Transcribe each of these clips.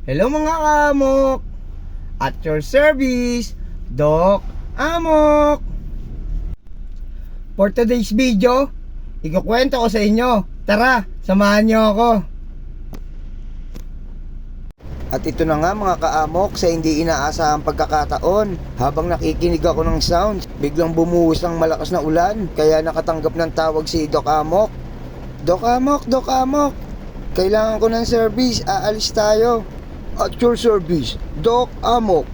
Hello mga kaamok! At your service, Doc Amok! For today's video, ikukwento ko sa inyo. Tara, samahan niyo ako. At ito na nga mga kaamok, sa hindi inaasahang pagkakataon, habang nakikinig ako ng sounds, biglang bumuhos ng malakas na ulan, kaya nakatanggap ng tawag si Doc Amok. Doc Amok, Doc Amok, kailangan ko ng service, aalis tayo. At your service, Doc Amok.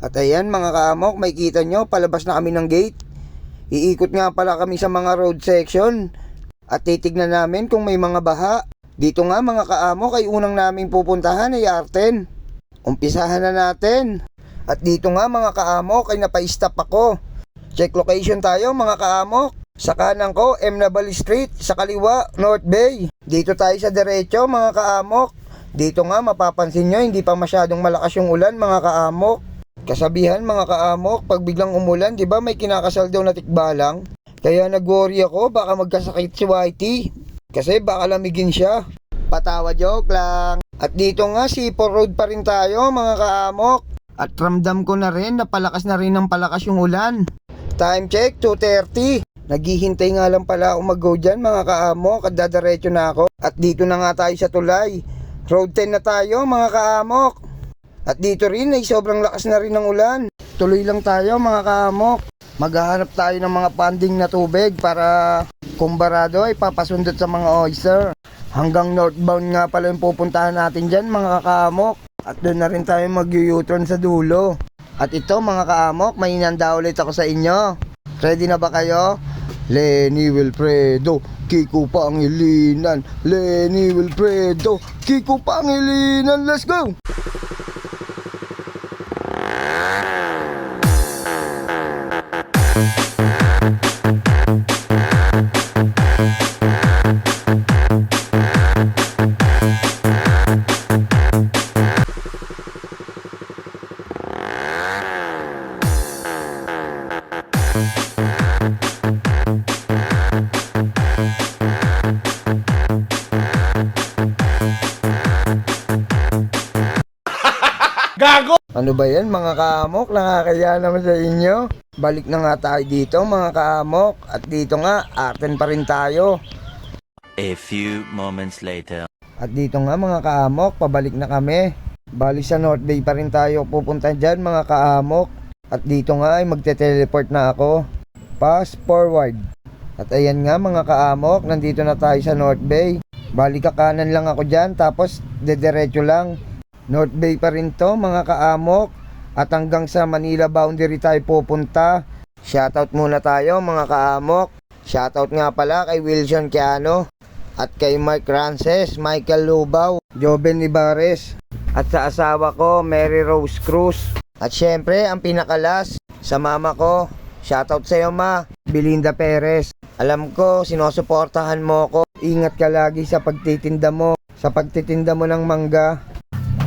At ayan mga kaamok, may kita nyo, palabas na kami ng gate. Iikot nga pala kami sa mga road section at titignan namin kung may mga baha. Dito nga mga kaamok ay unang naming pupuntahan ay Arten. Umpisahan na natin. At dito nga mga kaamok ay napa-stop ako. Check location tayo mga kaamok. Sa kanan ko, M. Nabali Street. Sa kaliwa, North Bay. Dito tayo sa derecho mga kaamok. Dito nga mapapansin nyo, hindi pa masyadong malakas yung ulan mga kaamok. Kasabihan mga kaamok, pag biglang umulan, di ba may kinakasal daw na tikbalang? Kaya nag-worry ako, baka magkasakit si Whitey. Kasi baka lamigin siya. Patawa, joke lang. At dito nga, Sipol Road pa rin tayo mga kaamok. At ramdam ko na rin na palakas na rin ng palakas yung ulan. Time check, 2:30. Naghihintay nga lang pala ako mag-go dyan mga kaamok at dadaretso na ako. At dito na nga tayo sa tulay. Road 10 na tayo mga kaamok. At dito rin ay sobrang lakas na rin ng ulan. Tuloy lang tayo mga kaamok. Maghahanap tayo ng mga panding na tubig para kung barado ay papasundot sa mga oyster. Hanggang northbound nga pala yung pupuntahan natin dyan mga kaamok. At doon na rin tayo mag-u-turn sa dulo. At ito mga kaamok, may inanda ulit ako sa inyo. Ready na ba kayo? Lenny Wilfredo, Kiko Pangilinan. Lenny Wilfredo, Kiko Pangilinan. Let's go! Gago! Ano ba yan mga kaamok? Nakakaya naman sa inyo. Balik na nga tayo dito mga kaamok. At dito nga, Arten pa rin tayo. A few moments later. At dito nga mga kaamok, pabalik na kami. Bali sa North Bay pa rin tayo pupunta dyan mga kaamok. At dito nga ay magte-teleport na ako. Fast forward. At ayan nga mga kaamok, nandito na tayo sa North Bay. Bali kakanan lang ako dyan, tapos dediretso lang. North Bay pa rin to mga kaamok. At hanggang sa Manila boundary tayo pupunta. Shoutout muna tayo mga kaamok. Shoutout nga pala kay Wilson Quiano. At kay Mark Rances, Michael Lubaw, Joven Ibares. At sa asawa ko, Mary Rose Cruz. At syempre ang pinakalas, sa mama ko. Shoutout sa'yo ma, Belinda Perez. Alam ko, sinusuportahan mo ko. Ingat ka lagi sa pagtitinda mo. Sa pagtitinda mo ng mangga.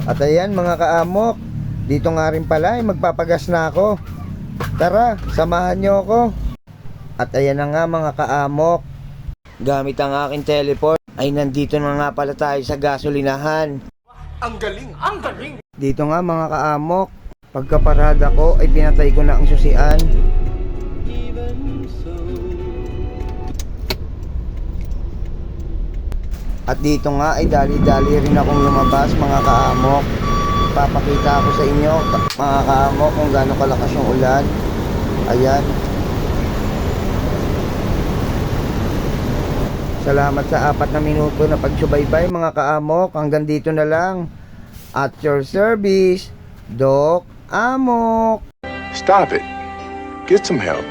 At ayan mga kaamok, dito nga rin pala ay magpapagas na ako. Tara, samahan nyo ako. At ayan na nga mga kaamok, gamit ang aking teleport ay nandito na nga pala tayo sa gasolinahan. Ang galing! Ang galing! Dito nga mga kaamok, pagkaparada ko ay pinatay ko na ang susian. At dito nga ay dali-dali rin akong lumabas mga kaamok. Papakita ako sa inyo mga kaamok kung gaano kalakas yung ulan. Ayan. Salamat sa 4 na minuto na pagsubaybay mga kaamok. Hanggang dito na lang. At your service, Doc Amok. Stop it. Get some help.